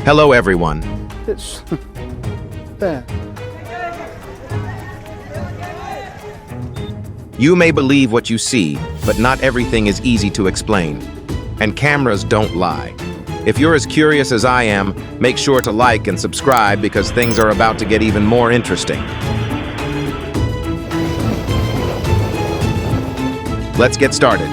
Hello, everyone. It's there. You may believe what you see, but not everything is easy to explain. And cameras don't lie. If you're as curious as I am, make sure to like and subscribe because things are about to get even more interesting. Let's get started.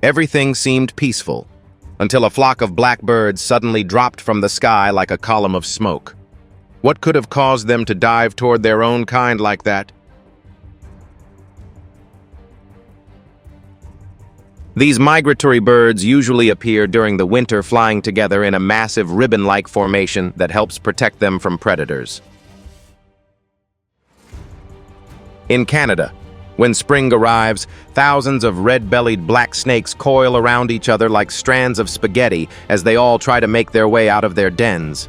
Everything seemed peaceful, until a flock of blackbirds suddenly dropped from the sky like a column of smoke. What could have caused them to dive toward their own kind like that? These migratory birds usually appear during the winter, flying together in a massive ribbon-like formation that helps protect them from predators. In Canada, when spring arrives, thousands of red-bellied black snakes coil around each other like strands of spaghetti as they all try to make their way out of their dens.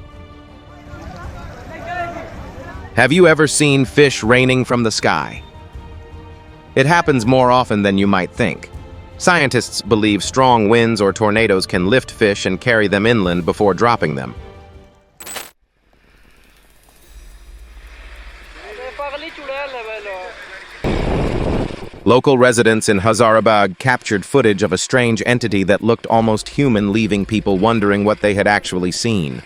Have you ever seen fish raining from the sky? It happens more often than you might think. Scientists believe strong winds or tornadoes can lift fish and carry them inland before dropping them. Local residents in Hazarabad captured footage of a strange entity that looked almost human, leaving people wondering what they had actually seen.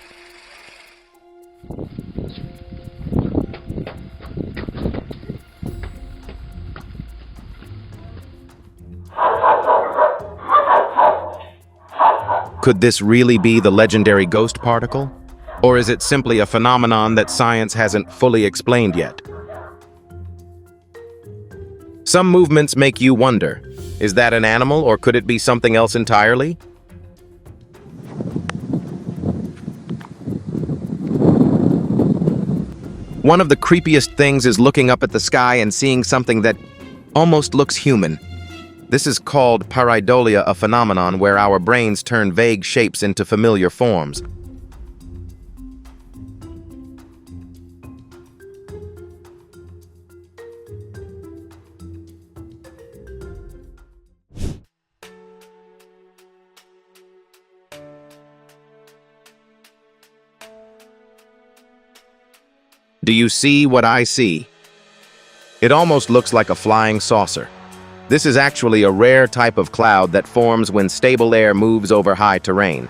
Could this really be the legendary ghost particle? Or is it simply a phenomenon that science hasn't fully explained yet? Some movements make you wonder, is that an animal or could it be something else entirely? One of the creepiest things is looking up at the sky and seeing something that almost looks human. This is called pareidolia, a phenomenon where our brains turn vague shapes into familiar forms. Do you see what I see? It almost looks like a flying saucer. This is actually a rare type of cloud that forms when stable air moves over high terrain.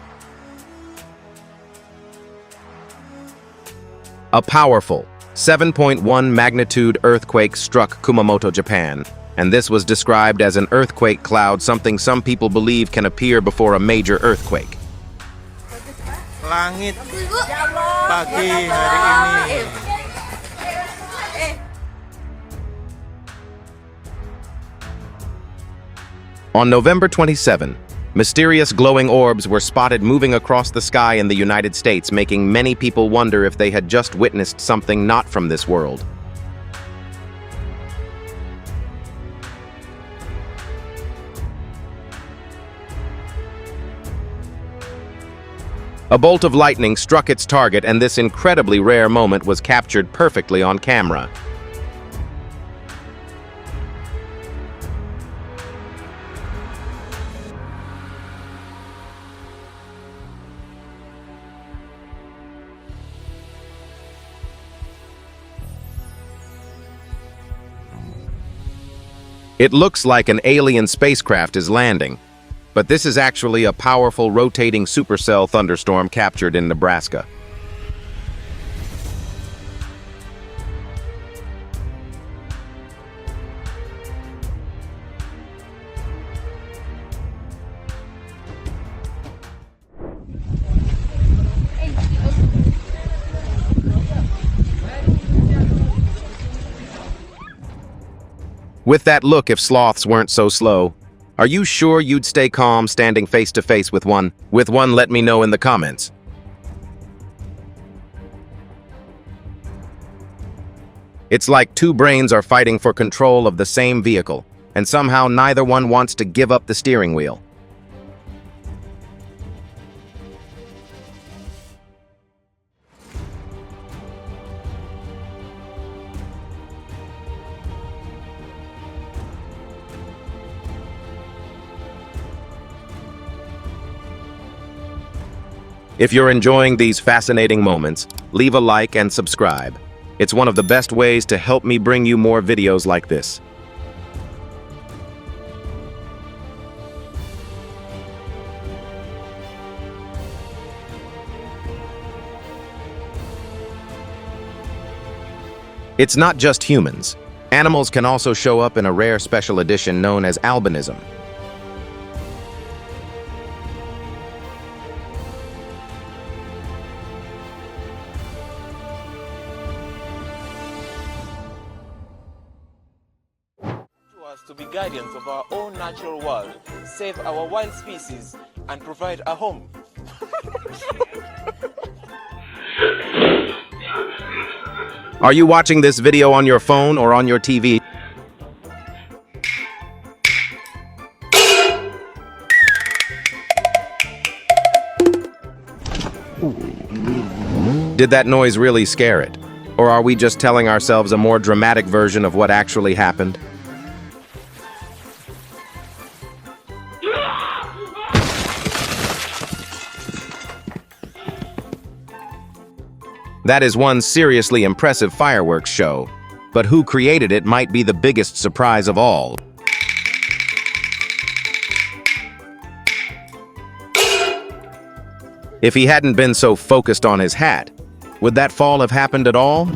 A powerful 7.1 magnitude earthquake struck Kumamoto, Japan, and this was described as an earthquake cloud, something some people believe can appear before a major earthquake. Langit pagi hari ini. On November 27, mysterious glowing orbs were spotted moving across the sky in the United States, making many people wonder if they had just witnessed something not from this world. A bolt of lightning struck its target, and this incredibly rare moment was captured perfectly on camera. It looks like an alien spacecraft is landing, but this is actually a powerful rotating supercell thunderstorm captured in Nebraska. With that look, if sloths weren't so slow. Are you sure you'd stay calm standing face to face with one? Let me know in the comments. It's like two brains are fighting for control of the same vehicle, and somehow neither one wants to give up the steering wheel. If you're enjoying these fascinating moments, leave a like and subscribe. It's one of the best ways to help me bring you more videos like this. It's not just humans. Animals can also show up in a rare special edition known as albinism. To be guardians of our own natural world, save our wild species, and provide a home. Are you watching this video on your phone or on your TV? Did that noise really scare it? Or are we just telling ourselves a more dramatic version of what actually happened? That is one seriously impressive fireworks show, but who created it might be the biggest surprise of all. If he hadn't been so focused on his hat, would that fall have happened at all?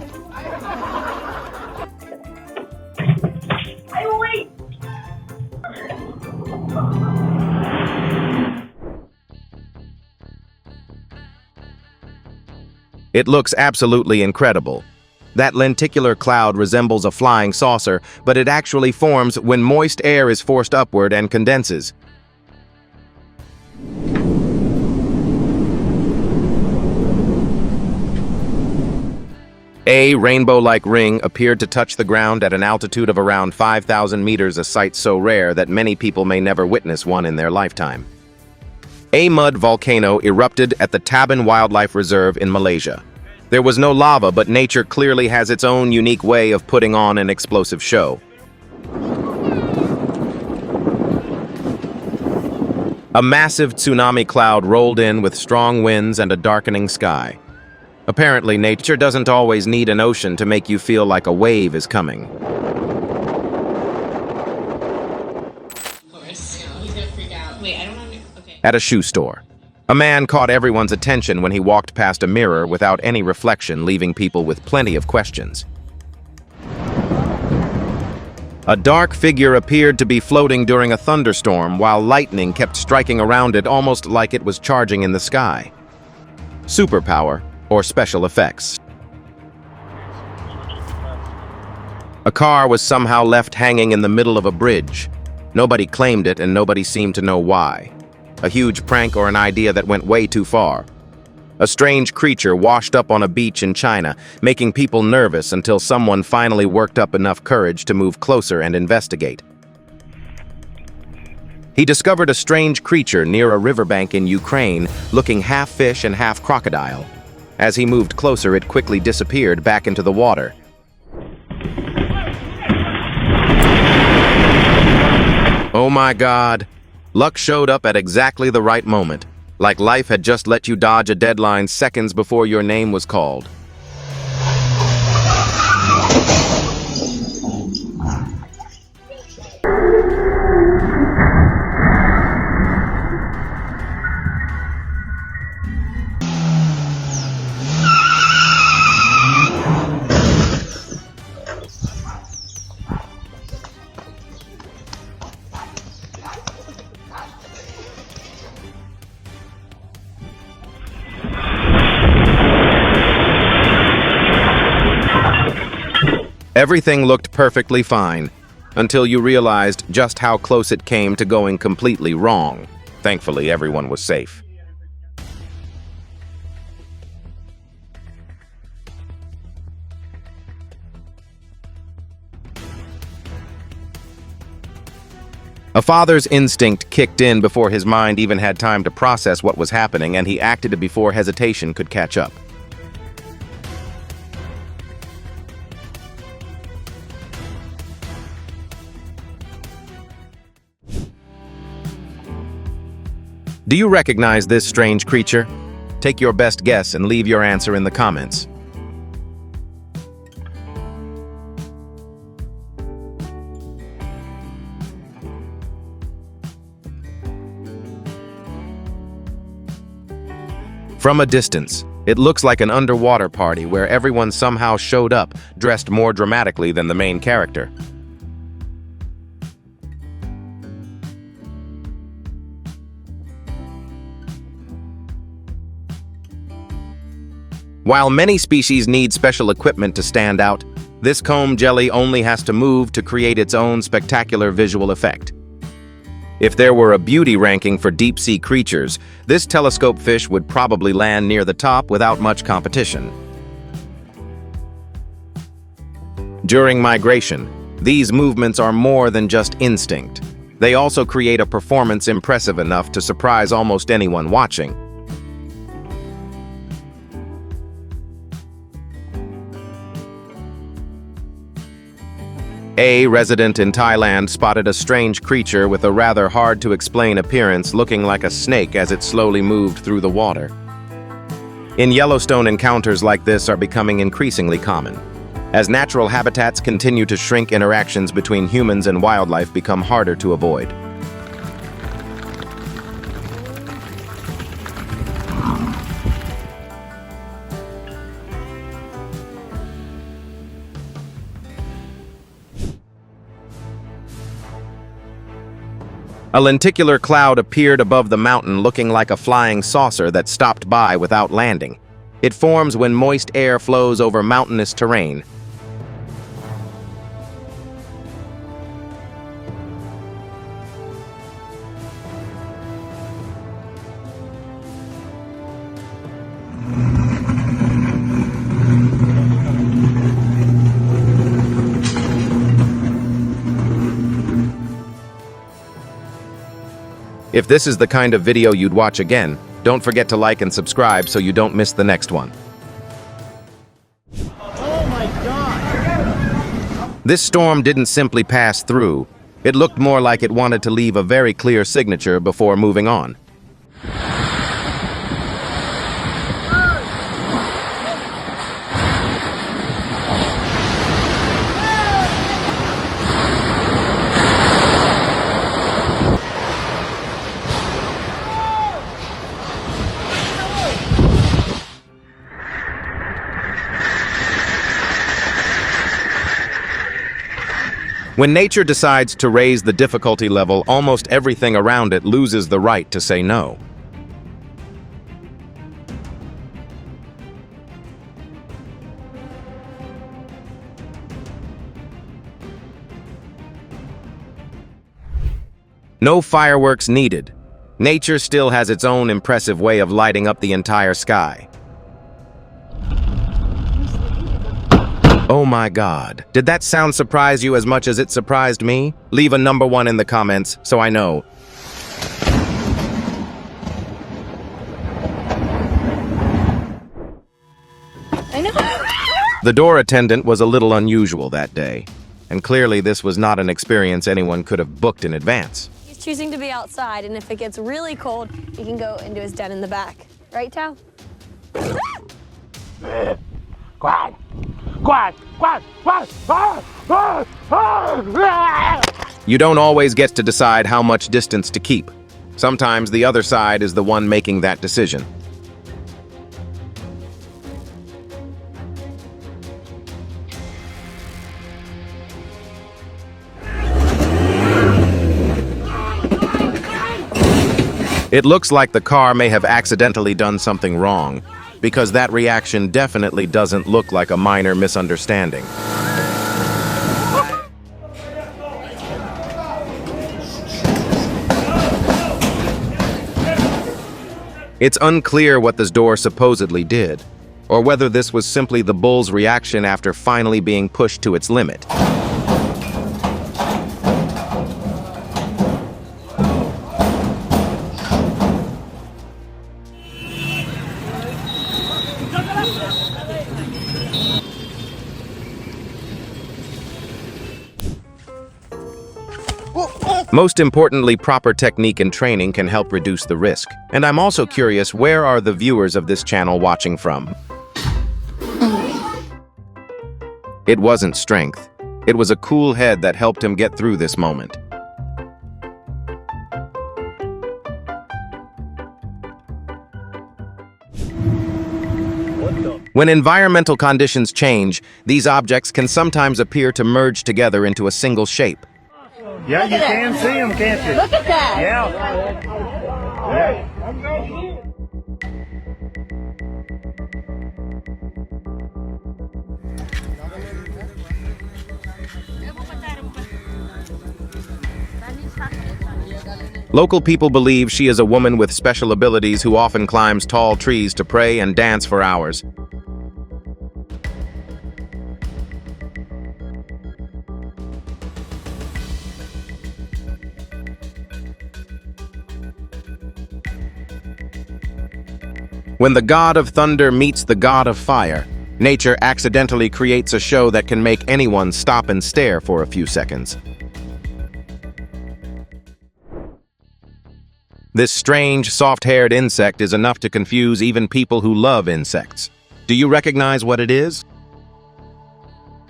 It looks absolutely incredible. That lenticular cloud resembles a flying saucer, but it actually forms when moist air is forced upward and condenses. A rainbow-like ring appeared to touch the ground at an altitude of around 5,000 meters, a sight so rare that many people may never witness one in their lifetime. A mud volcano erupted at the Taban Wildlife Reserve in Malaysia. There was no lava, but nature clearly has its own unique way of putting on an explosive show. A massive tsunami cloud rolled in with strong winds and a darkening sky. Apparently, nature doesn't always need an ocean to make you feel like a wave is coming. At a shoe store, a man caught everyone's attention when he walked past a mirror without any reflection, leaving people with plenty of questions. A dark figure appeared to be floating during a thunderstorm while lightning kept striking around it, almost like it was charging in the sky. Superpower or special effects. A car was somehow left hanging in the middle of a bridge. Nobody claimed it and nobody seemed to know why. A huge prank or an idea that went way too far. A strange creature washed up on a beach in China, making people nervous until someone finally worked up enough courage to move closer and investigate. He discovered a strange creature near a riverbank in Ukraine, looking half fish and half crocodile. As he moved closer, it quickly disappeared back into the water. Oh my God! Luck showed up at exactly the right moment, like life had just let you dodge a deadline seconds before your name was called. Everything looked perfectly fine, until you realized just how close it came to going completely wrong. Thankfully, everyone was safe. A father's instinct kicked in before his mind even had time to process what was happening, and he acted before hesitation could catch up. Do you recognize this strange creature? Take your best guess and leave your answer in the comments. From a distance, it looks like an underwater party where everyone somehow showed up, dressed more dramatically than the main character. While many species need special equipment to stand out, this comb jelly only has to move to create its own spectacular visual effect. If there were a beauty ranking for deep-sea creatures, this telescope fish would probably land near the top without much competition. During migration, these movements are more than just instinct. They also create a performance impressive enough to surprise almost anyone watching. A resident in Thailand spotted a strange creature with a rather hard-to-explain appearance looking like a snake as it slowly moved through the water. In Yellowstone, encounters like this are becoming increasingly common. As natural habitats continue to shrink, interactions between humans and wildlife become harder to avoid. A lenticular cloud appeared above the mountain looking like a flying saucer that stopped by without landing. It forms when moist air flows over mountainous terrain. If this is the kind of video you'd watch again, don't forget to like and subscribe so you don't miss the next one. Oh my God! This storm didn't simply pass through. It looked more like it wanted to leave a very clear signature before moving on. When nature decides to raise the difficulty level, almost everything around it loses the right to say no. No fireworks needed. Nature still has its own impressive way of lighting up the entire sky. Oh my God. Did that sound surprise you as much as it surprised me? Leave a number 1 in the comments so I know. The door attendant was a little unusual that day, and clearly this was not an experience anyone could have booked in advance. He's choosing to be outside, and if it gets really cold, he can go into his den in the back. Right, Tao? Quack! Quack! Quack! Quack! You don't always get to decide how much distance to keep. Sometimes the other side is the one making that decision. It looks like the car may have accidentally done something wrong, because that reaction definitely doesn't look like a minor misunderstanding. It's unclear what this door supposedly did, or whether this was simply the bull's reaction after finally being pushed to its limit. Most importantly, proper technique and training can help reduce the risk. And I'm also curious, where are the viewers of this channel watching from? It wasn't strength. It was a cool head that helped him get through this moment. When environmental conditions change, these objects can sometimes appear to merge together into a single shape. Yeah, you can see them, can't you? Look at that. Yeah. Local people believe she is a woman with special abilities who often climbs tall trees to pray and dance for hours. When the god of thunder meets the god of fire, nature accidentally creates a show that can make anyone stop and stare for a few seconds. This strange, soft-haired insect is enough to confuse even people who love insects. Do you recognize what it is?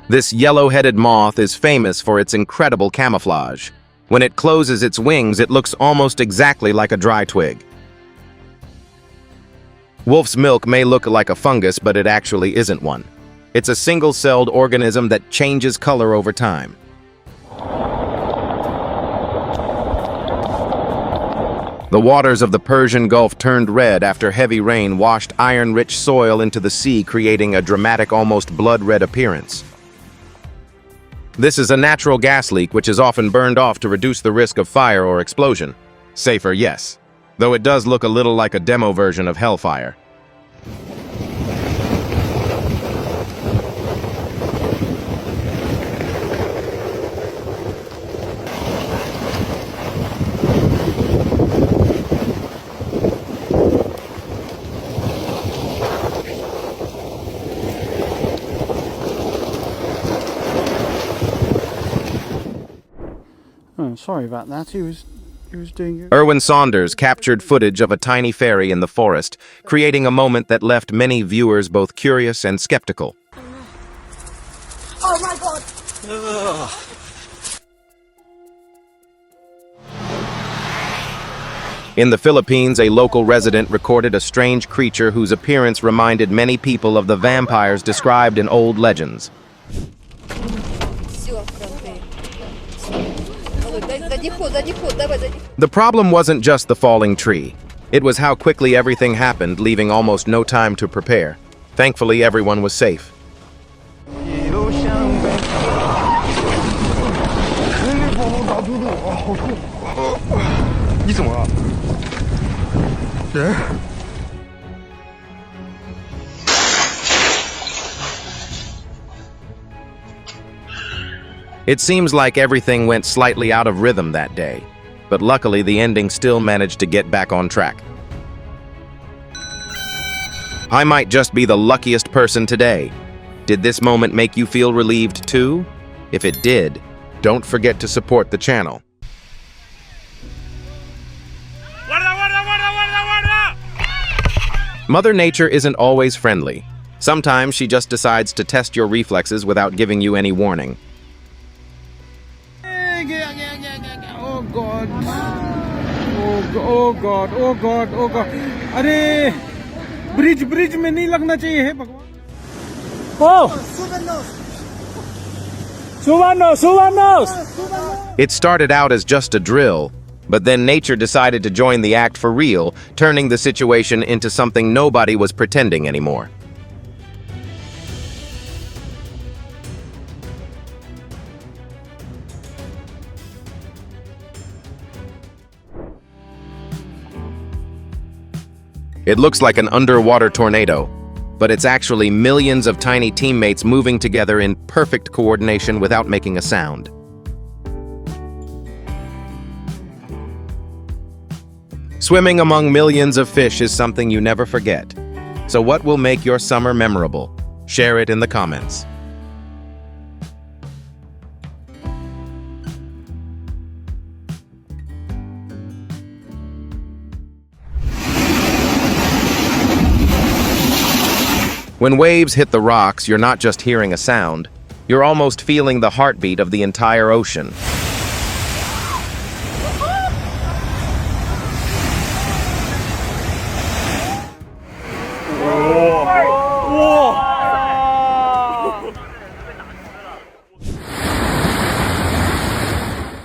This yellow-headed moth is famous for its incredible camouflage. When it closes its wings, it looks almost exactly like a dry twig. Wolf's milk may look like a fungus, but it actually isn't one. It's a single-celled organism that changes color over time. The waters of the Persian Gulf turned red after heavy rain washed iron-rich soil into the sea, creating a dramatic, almost blood-red appearance. This is a natural gas leak which is often burned off to reduce the risk of fire or explosion. Safer, yes, though it does look a little like a demo version of Hellfire. Oh, sorry about that. He was doing it. Erwin Saunders captured footage of a tiny ferry in the forest, creating a moment that left many viewers both curious and skeptical. Oh my God. In the Philippines, a local resident recorded a strange creature whose appearance reminded many people of the vampires described in old legends. The problem wasn't just the falling tree. It was how quickly everything happened, leaving almost no time to prepare. Thankfully, everyone was safe. It seems like everything went slightly out of rhythm that day, but luckily the ending still managed to get back on track. I might just be the luckiest person today. Did this moment make you feel relieved too? If it did, don't forget to support the channel. Mother Nature isn't always friendly. Sometimes she just decides to test your reflexes without giving you any warning. Oh God. Oh God. Oh God. Oh God. अरे bridge में नहीं लगना चाहिए है भगवान. Oh! Suvanos! It started out as just a drill, but then nature decided to join the act for real, turning the situation into something nobody was pretending anymore. It looks like an underwater tornado, but it's actually millions of tiny teammates moving together in perfect coordination without making a sound. Swimming among millions of fish is something you never forget. So what will make your summer memorable? Share it in the comments. When waves hit the rocks, you're not just hearing a sound, you're almost feeling the heartbeat of the entire ocean.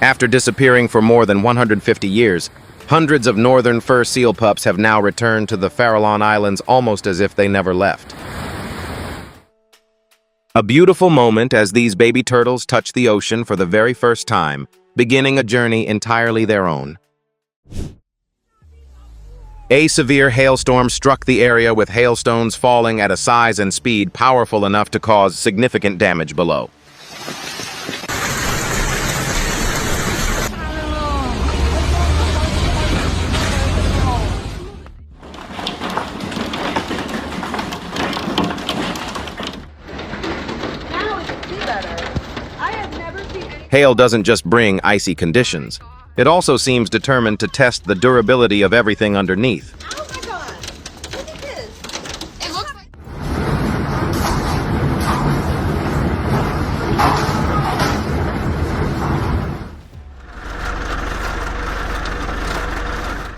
After disappearing for more than 150 years, hundreds of northern fur seal pups have now returned to the Farallon Islands almost as if they never left. A beautiful moment as these baby turtles touch the ocean for the very first time, beginning a journey entirely their own. A severe hailstorm struck the area with hailstones falling at a size and speed powerful enough to cause significant damage below. Hail doesn't just bring icy conditions. It also seems determined to test the durability of everything underneath. Oh my god! Look at this! It looks like...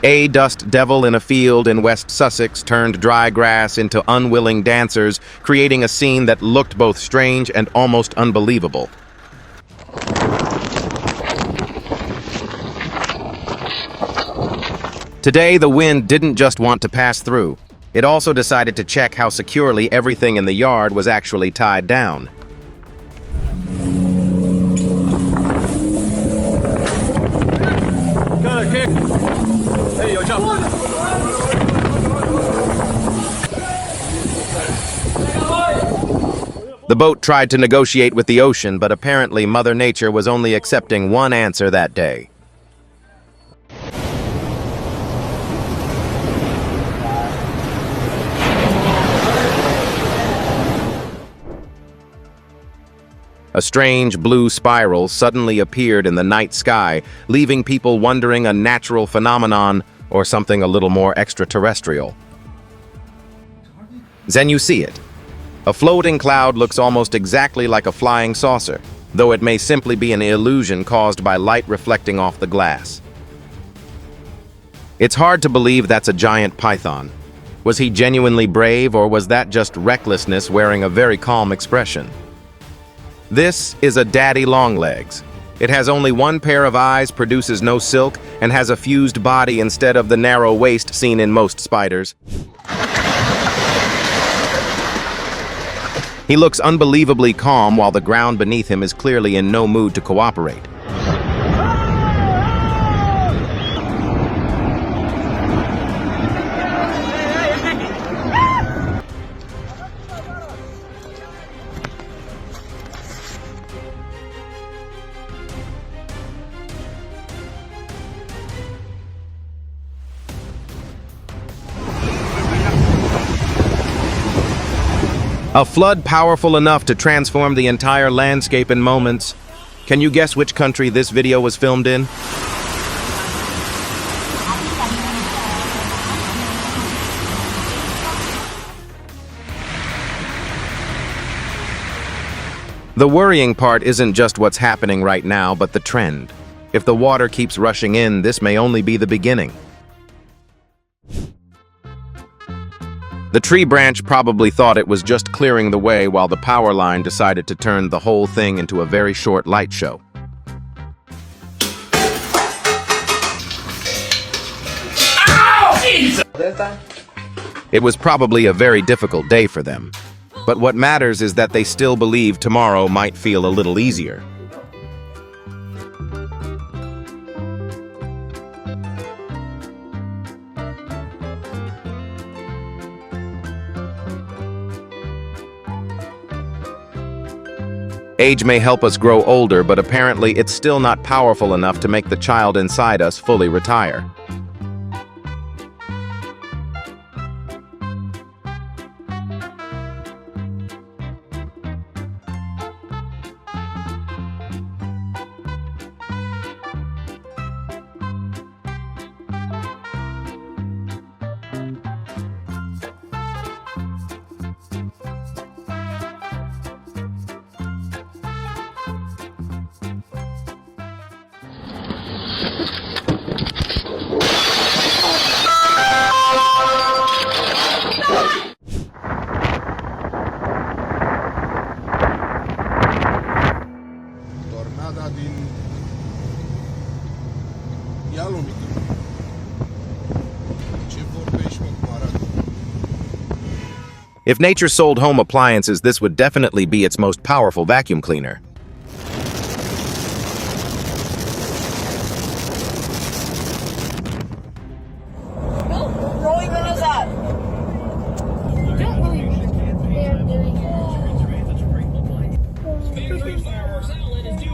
A dust devil in a field in West Sussex turned dry grass into unwilling dancers, creating a scene that looked both strange and almost unbelievable. Today, the wind didn't just want to pass through. It also decided to check how securely everything in the yard was actually tied down. The boat tried to negotiate with the ocean, but apparently Mother Nature was only accepting one answer that day. A strange blue spiral suddenly appeared in the night sky, leaving people wondering a natural phenomenon or something a little more extraterrestrial. Then you see it. A floating cloud looks almost exactly like a flying saucer, though it may simply be an illusion caused by light reflecting off the glass. It's hard to believe that's a giant python. Was he genuinely brave, or was that just recklessness wearing a very calm expression? This is a daddy longlegs. It has only one pair of eyes, produces no silk, and has a fused body instead of the narrow waist seen in most spiders. He looks unbelievably calm while the ground beneath him is clearly in no mood to cooperate. A flood powerful enough to transform the entire landscape in moments. Can you guess which country this video was filmed in? The worrying part isn't just what's happening right now, but the trend. If the water keeps rushing in, this may only be the beginning. The tree branch probably thought it was just clearing the way while the power line decided to turn the whole thing into a very short light show. It was probably a very difficult day for them. But what matters is that they still believe tomorrow might feel a little easier. Age may help us grow older, but apparently it's still not powerful enough to make the child inside us fully retire. Tornada din Ialomită. Ce vorbești, mă, cu Arad? If nature sold home appliances, this would definitely be its most powerful vacuum cleaner. Roll your windows up. Don't really they're doing it.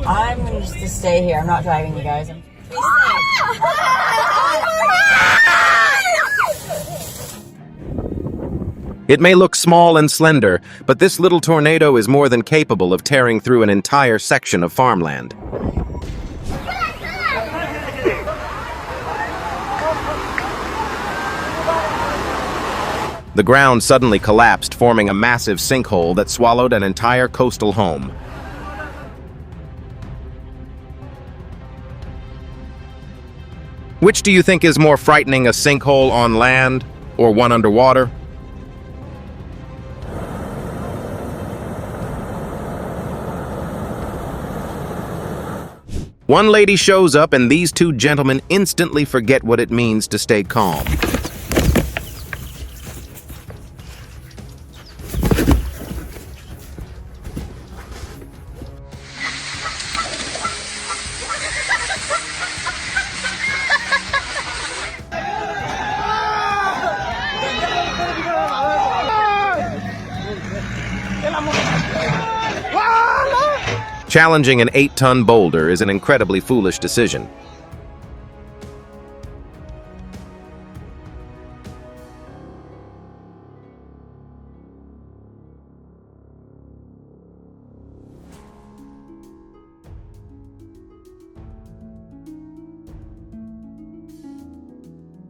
I'm just to stay here. I'm not driving you guys. It may look small and slender, but this little tornado is more than capable of tearing through an entire section of farmland. The ground suddenly collapsed, forming a massive sinkhole that swallowed an entire coastal home. Which do you think is more frightening, a sinkhole on land or one underwater? One lady shows up and these two gentlemen instantly forget what it means to stay calm. Challenging an 8-ton boulder is an incredibly foolish decision.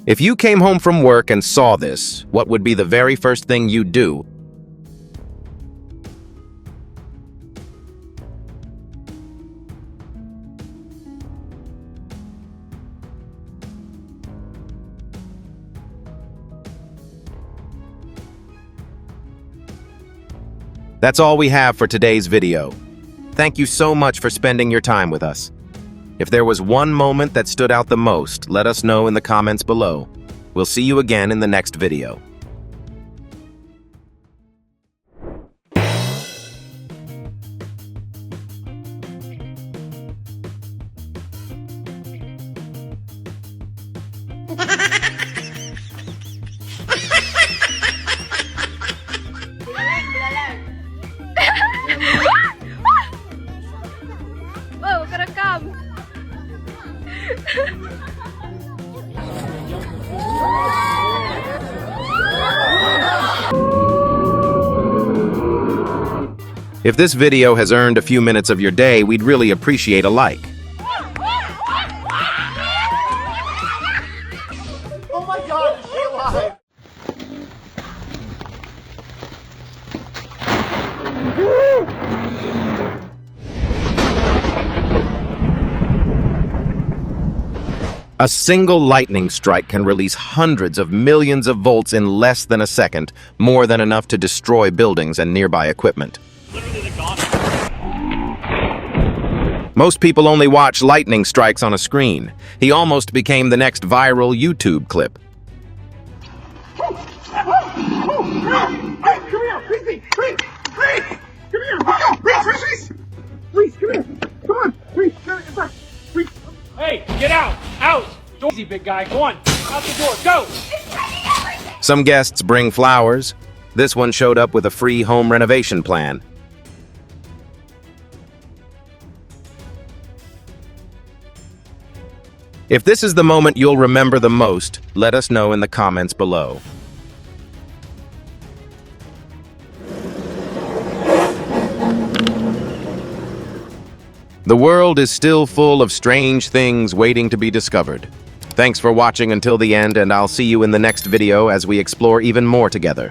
If you came home from work and saw this, what would be the very first thing you'd do? That's all we have for today's video. Thank you so much for spending your time with us. If there was one moment that stood out the most, let us know in the comments below. We'll see you again in the next video. Whoa, gotta come. If this video has earned a few minutes of your day, we'd really appreciate a like. Oh my God, is she alive? A single lightning strike can release hundreds of millions of volts in less than a second, more than enough to destroy buildings and nearby equipment. Most people only watch lightning strikes on a screen. He almost became the next viral YouTube clip. Hey, come here, Reese! Come here! Reese, come here! Come on! Reese, come here! Reese! Hey, get out! Out! Easy, big guy. Go on. Out the door. Go! Some guests bring flowers. This one showed up with a free home renovation plan. If this is the moment you'll remember the most, let us know in the comments below. The world is still full of strange things waiting to be discovered. Thanks for watching until the end, and I'll see you in the next video as we explore even more together.